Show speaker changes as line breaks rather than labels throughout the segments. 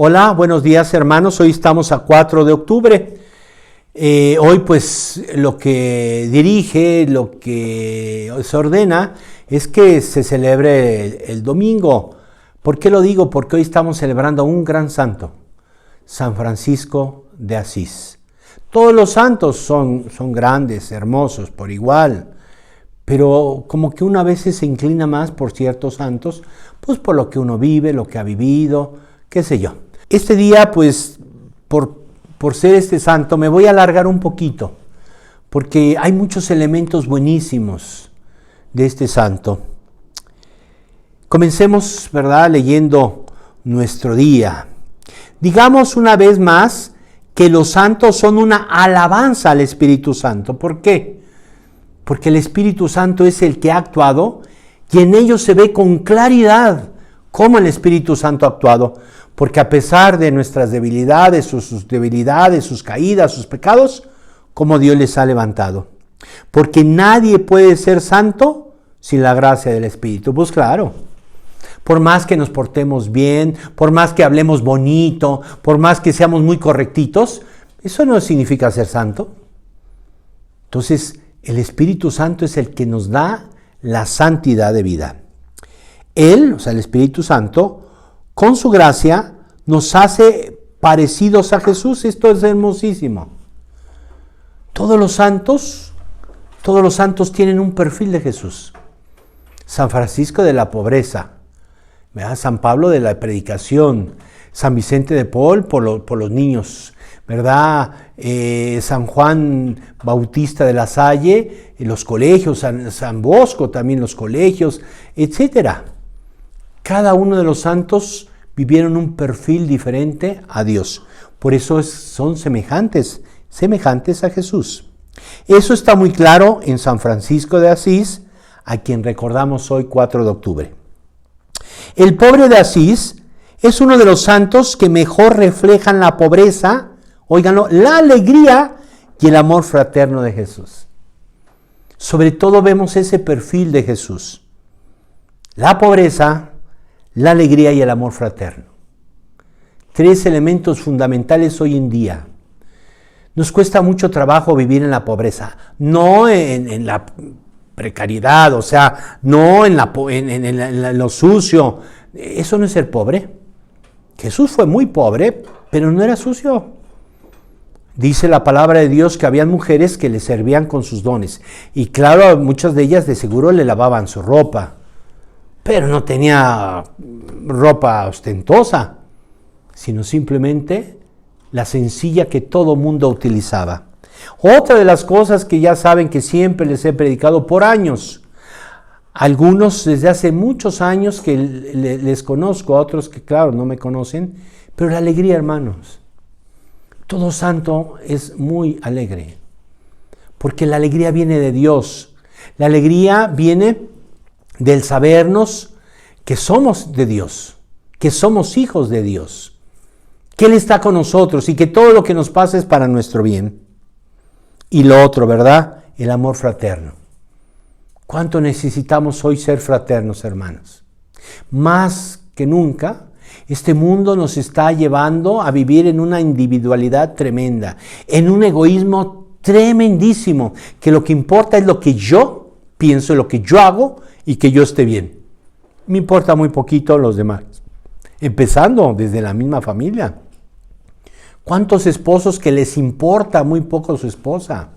Hola, buenos días hermanos, hoy estamos a 4 de octubre. Hoy pues lo que dirige, lo que se ordena es que se celebre el domingo. ¿Por qué lo digo? Porque hoy estamos celebrando a un gran santo, San Francisco de Asís. Todos los santos son grandes, hermosos, por igual, pero como que uno a veces se inclina más por ciertos santos, pues por lo que uno vive, lo que ha vivido, qué sé yo. Este día, pues, por ser este santo, me voy a alargar un poquito, porque hay muchos elementos buenísimos de este santo. Comencemos, ¿verdad?, leyendo nuestro día. Digamos una vez más que los santos son una alabanza al Espíritu Santo. ¿Por qué? Porque el Espíritu Santo es el que ha actuado y en ellos se ve con claridad cómo el Espíritu Santo ha actuado. Porque a pesar de nuestras debilidades, sus caídas, sus pecados, como Dios les ha levantado. Porque nadie puede ser santo sin la gracia del Espíritu. Pues claro, por más que nos portemos bien, por más que hablemos bonito, por más que seamos muy correctitos, eso no significa ser santo. Entonces, el Espíritu Santo es el que nos da la santidad de vida. Él, o sea, el Espíritu Santo, con su gracia, nos hace parecidos a Jesús. Esto es hermosísimo. Todos los santos tienen un perfil de Jesús. San Francisco de la pobreza, ¿verdad? San Pablo de la predicación, San Vicente de Paul por los niños, ¿verdad? San Juan Bautista de la Salle, los colegios, San Bosco también los colegios, etcétera. Cada uno de los santos vivieron un perfil diferente a Dios. Por eso son semejantes a Jesús. Eso está muy claro en San Francisco de Asís, a quien recordamos hoy 4 de octubre. El pobre de Asís es uno de los santos que mejor reflejan la pobreza, óiganlo, la alegría y el amor fraterno de Jesús. Sobre todo vemos ese perfil de Jesús. La pobreza, la alegría y el amor fraterno. 3 elementos fundamentales hoy en día. Nos cuesta mucho trabajo vivir en la pobreza, no en la precariedad, o sea, no en lo sucio. Eso no es ser pobre. Jesús fue muy pobre, pero no era sucio. Dice la palabra de Dios que habían mujeres que le servían con sus dones. Y claro, muchas de ellas de seguro le lavaban su ropa. Pero no tenía ropa ostentosa, sino simplemente la sencilla que todo mundo utilizaba. Otra de las cosas que ya saben que siempre les he predicado por años, algunos desde hace muchos años que les conozco, a otros que claro no me conocen, pero la alegría, hermanos. Todo santo es muy alegre, porque la alegría viene de Dios. La alegría viene del sabernos que somos de Dios, que somos hijos de Dios, que Él está con nosotros y que todo lo que nos pasa es para nuestro bien. Y lo otro, ¿verdad? El amor fraterno. ¿Cuánto necesitamos hoy ser fraternos, hermanos? Más que nunca, este mundo nos está llevando a vivir en una individualidad tremenda, en un egoísmo tremendísimo, que lo que importa es lo que yo pienso, lo que yo hago y que yo esté bien. Me importa muy poquito los demás, empezando desde la misma familia. ¿Cuántos esposos que les importa muy poco su esposa?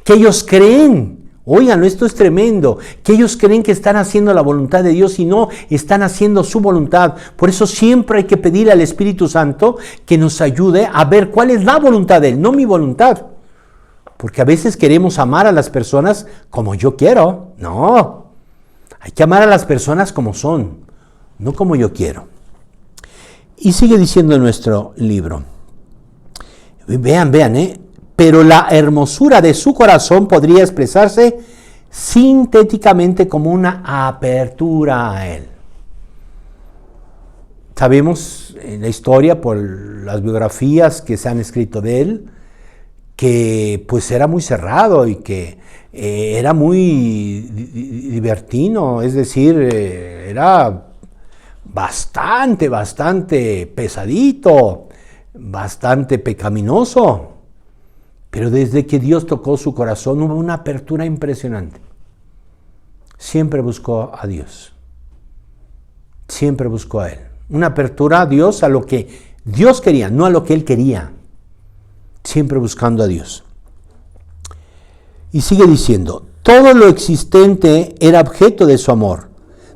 Que ellos creen, oigan, esto es tremendo, que ellos creen que están haciendo la voluntad de Dios y no están haciendo su voluntad. Por eso siempre hay que pedir al Espíritu Santo que nos ayude a ver cuál es la voluntad de Él, no mi voluntad. Porque a veces queremos amar a las personas como yo quiero. No, hay que amar a las personas como son, no como yo quiero. Y sigue diciendo en nuestro libro. Vean, pero la hermosura de su corazón podría expresarse sintéticamente como una apertura a Él. Sabemos en la historia, por las biografías que se han escrito de Él, que pues era muy cerrado y que era muy libertino, es decir, era bastante pesadito, bastante pecaminoso. Pero desde que Dios tocó su corazón hubo una apertura impresionante. Siempre buscó a Dios. Siempre buscó a Él. Una apertura a Dios, a lo que Dios quería, no a lo que Él quería. Siempre buscando a Dios. Y sigue diciendo, todo lo existente era objeto de su amor,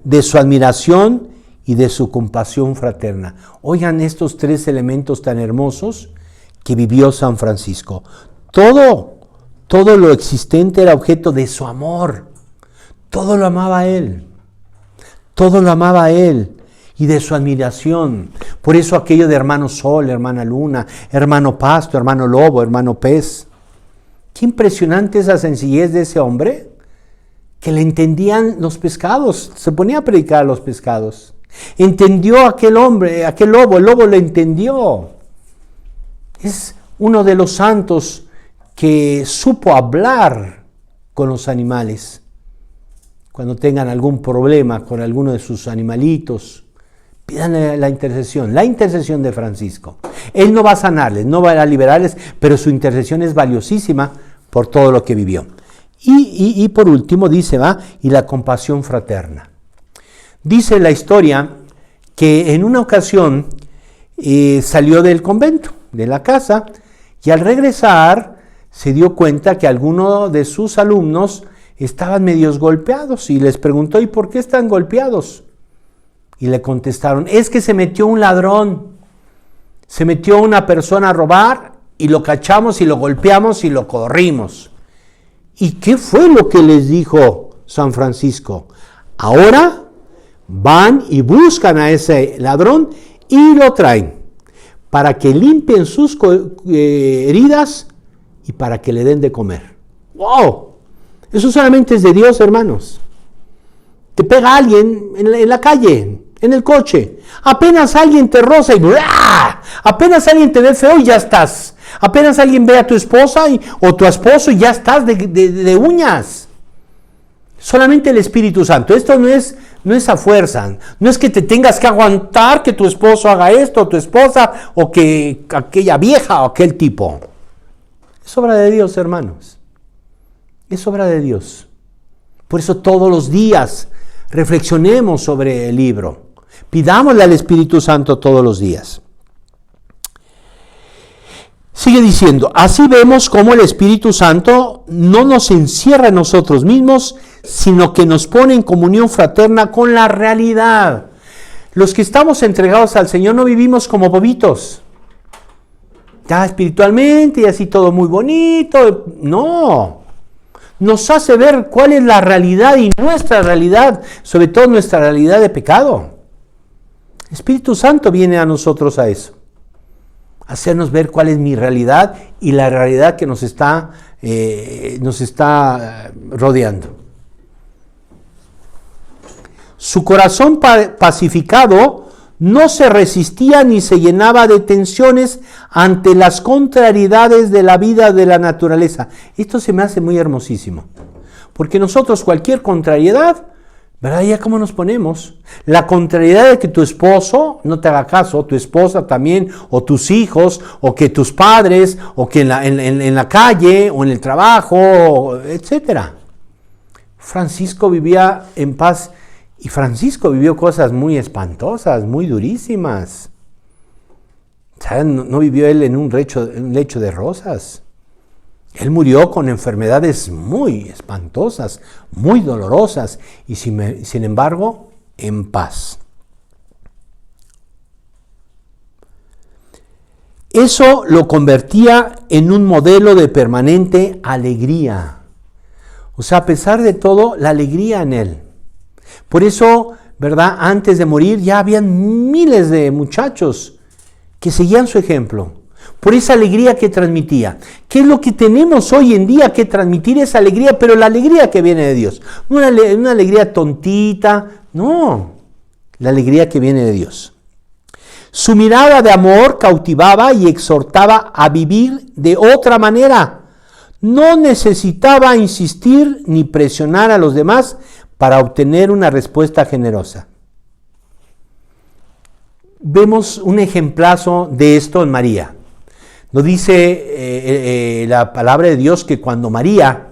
de su admiración y de su compasión fraterna. Oigan estos tres elementos tan hermosos que vivió San Francisco. Todo lo existente era objeto de su amor. Todo lo amaba a Él. Todo lo amaba a Él. Y de su admiración. Por eso aquello de hermano sol, hermana luna, hermano pasto, hermano lobo, hermano pez. Qué impresionante esa sencillez de ese hombre, que le entendían los pescados. Se ponía a predicar a los pescados. Entendió aquel hombre, aquel lobo, el lobo lo entendió. Es uno de los santos que supo hablar con los animales. Cuando tengan algún problema con alguno de sus animalitos, pidan la intercesión de Francisco. Él no va a sanarles, no va a liberarles, pero su intercesión es valiosísima por todo lo que vivió. Y por último dice, y la compasión fraterna. Dice la historia que en una ocasión salió del convento, de la casa, y al regresar se dio cuenta que algunos de sus alumnos estaban medios golpeados y les preguntó, ¿y por qué están golpeados? Y le contestaron, es que se metió un ladrón, se metió una persona a robar y lo cachamos y lo golpeamos y lo corrimos. ¿Y qué fue lo que les dijo San Francisco? Ahora van y buscan a ese ladrón y lo traen para que limpien sus heridas y para que le den de comer. ¡Wow! Eso solamente es de Dios, hermanos. Te pega alguien en la calle, en el coche. Apenas alguien te roza y ¡blah! Apenas alguien te ve feo y ya estás. Apenas alguien ve a tu esposa o tu esposo y ya estás de uñas. Solamente el Espíritu Santo. Esto no es a fuerza. No es que te tengas que aguantar que tu esposo haga esto, o tu esposa, o que aquella vieja o aquel tipo. Es obra de Dios, hermanos. Es obra de Dios. Por eso todos los días reflexionemos sobre el libro. Pidámosle al Espíritu Santo todos los días. Sigue diciendo, así vemos cómo el Espíritu Santo no nos encierra en nosotros mismos, sino que nos pone en comunión fraterna con la realidad. Los que estamos entregados al Señor no vivimos como bobitos. Ya espiritualmente y así todo muy bonito. No. Nos hace ver cuál es la realidad y nuestra realidad, sobre todo nuestra realidad de pecado. El Espíritu Santo viene a nosotros a eso. Hacernos ver cuál es mi realidad y la realidad que nos está rodeando. Su corazón pacificado no se resistía ni se llenaba de tensiones ante las contrariedades de la vida de la naturaleza. Esto se me hace muy hermosísimo, porque nosotros cualquier contrariedad, ¿verdad? Ya cómo nos ponemos. La contrariedad de que tu esposo no te haga caso, tu esposa también, o tus hijos, o que tus padres, o que en la calle, o en el trabajo, etc. Francisco vivía en paz. Y Francisco vivió cosas muy espantosas, muy durísimas. ¿Saben? No vivió él en un lecho de rosas. Él murió con enfermedades muy espantosas, muy dolorosas, y sin embargo, en paz. Eso lo convertía en un modelo de permanente alegría. O sea, a pesar de todo, la alegría en él. Por eso, ¿verdad? Antes de morir ya habían miles de muchachos que seguían su ejemplo. Por esa alegría que transmitía. ¿Qué es lo que tenemos hoy en día que transmitir esa alegría? Pero la alegría que viene de Dios. No una alegría tontita, no. La alegría que viene de Dios. Su mirada de amor cautivaba y exhortaba a vivir de otra manera. No necesitaba insistir ni presionar a los demás para obtener una respuesta generosa. vemos un ejemplazo de esto en María. Nos dice la palabra de Dios que cuando María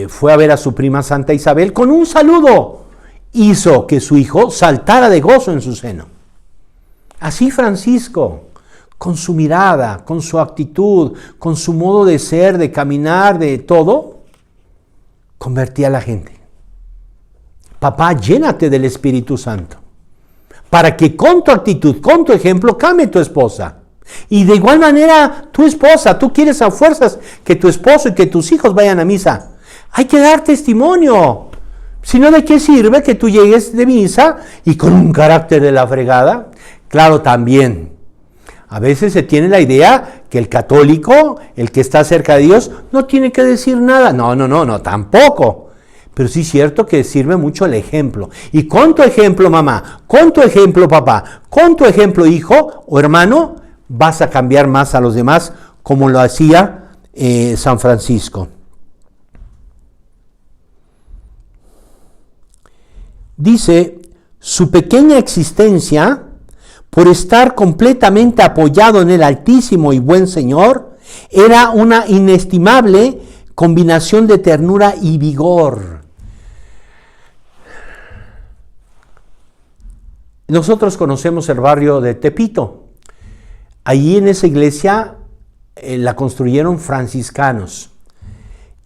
fue a ver a su prima Santa Isabel, con un saludo hizo que su hijo saltara de gozo en su seno. Así Francisco, con su mirada, con su actitud, con su modo de ser, de caminar, de todo, convertía a la gente. Papá, llénate del Espíritu Santo, para que con tu actitud, con tu ejemplo, cambie tu esposa. Y de igual manera, tu esposa, tú quieres a fuerzas que tu esposo y que tus hijos vayan a misa. Hay que dar testimonio. Si no, ¿de qué sirve que tú llegues de misa y con un carácter de la fregada? Claro, también. A veces se tiene la idea que el católico, el que está cerca de Dios, no tiene que decir nada. No, tampoco. Pero sí es cierto que sirve mucho el ejemplo. Y con tu ejemplo, mamá, con tu ejemplo, papá, con tu ejemplo, hijo o hermano, vas a cambiar más a los demás como lo hacía San Francisco. Dice, su pequeña existencia, por estar completamente apoyado en el Altísimo y Buen Señor, era una inestimable combinación de ternura y vigor. Nosotros conocemos el barrio de Tepito. Allí en esa iglesia la construyeron franciscanos.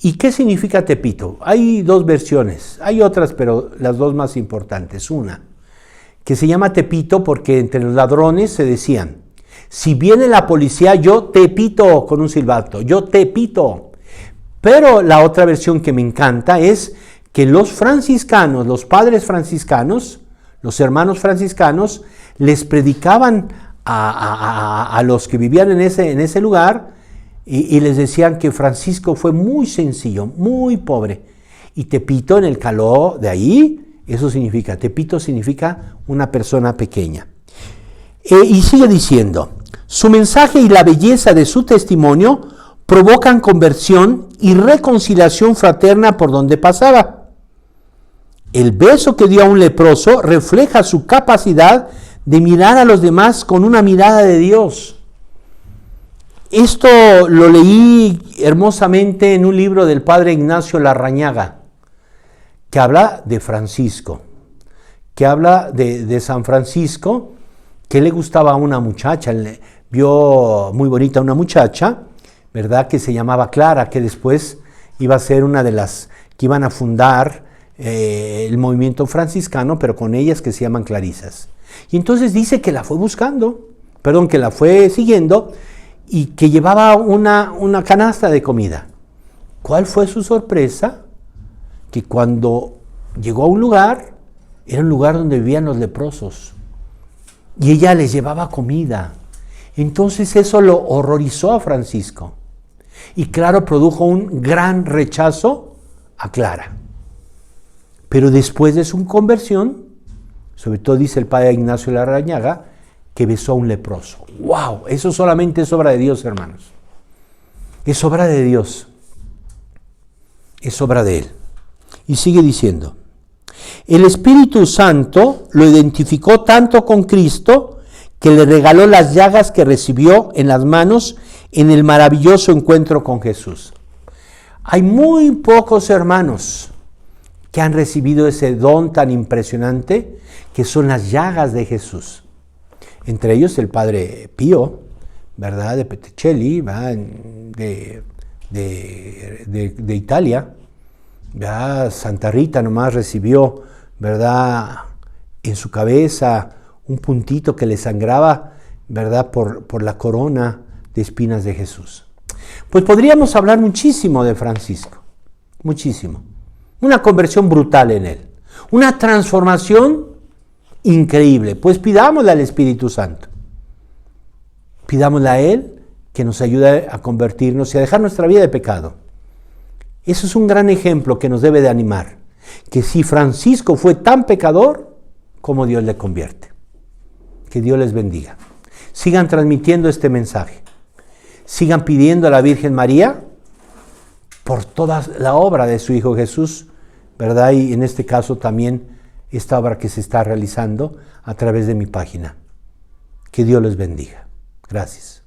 ¿Y qué significa Tepito? Hay dos versiones, hay otras, pero las dos más importantes. Una, que se llama Tepito porque entre los ladrones se decían, si viene la policía, yo te pito con un silbato, yo te pito. Pero la otra versión que me encanta es que los franciscanos, los padres franciscanos, los hermanos franciscanos, les predicaban a los que vivían en ese lugar y les decían que Francisco fue muy sencillo, muy pobre. Y Tepito en el caló de ahí, eso significa, Tepito significa una persona pequeña. Y sigue diciendo, su mensaje y la belleza de su testimonio provocan conversión y reconciliación fraterna por donde pasaba. El beso que dio a un leproso refleja su capacidad de mirar a los demás con una mirada de Dios. Esto lo leí hermosamente en un libro del padre Ignacio Larrañaga, que habla de Francisco, que habla de San Francisco, que le gustaba a una muchacha, vio muy bonita una muchacha, ¿verdad? Que se llamaba Clara, que después iba a ser una de las que iban a fundar el movimiento franciscano, pero con ellas que se llaman clarisas. Y entonces dice que la fue buscando, que la fue siguiendo y que llevaba una canasta de comida. ¿Cuál fue su sorpresa? Que cuando llegó a un lugar, era un lugar donde vivían los leprosos y ella les llevaba comida. Entonces eso lo horrorizó a Francisco y claro, produjo un gran rechazo a Clara. Pero después de su conversión, sobre todo dice el padre Ignacio Larrañaga, que besó a un leproso. ¡Wow! Eso solamente es obra de Dios, hermanos. Es obra de Dios. Es obra de Él. Y sigue diciendo, el Espíritu Santo lo identificó tanto con Cristo que le regaló las llagas que recibió en las manos en el maravilloso encuentro con Jesús. Hay muy pocos hermanos que han recibido ese don tan impresionante que son las llagas de Jesús. Entre ellos el Padre Pío, ¿verdad? De Petricelli, de Italia, ¿verdad? Santa Rita nomás recibió, ¿verdad? En su cabeza un puntito que le sangraba, ¿verdad? Por la corona de espinas de Jesús. Pues podríamos hablar muchísimo de Francisco, muchísimo. Una conversión brutal en él, una transformación increíble. Pues pidámosle al Espíritu Santo, pidámosle a Él que nos ayude a convertirnos y a dejar nuestra vida de pecado. Eso es un gran ejemplo que nos debe de animar, que si Francisco fue tan pecador, como Dios le convierte. Que Dios les bendiga. Sigan transmitiendo este mensaje. Sigan pidiendo a la Virgen María por toda la obra de su Hijo Jesús, ¿verdad? Y en este caso también esta obra que se está realizando a través de mi página. Que Dios les bendiga. Gracias.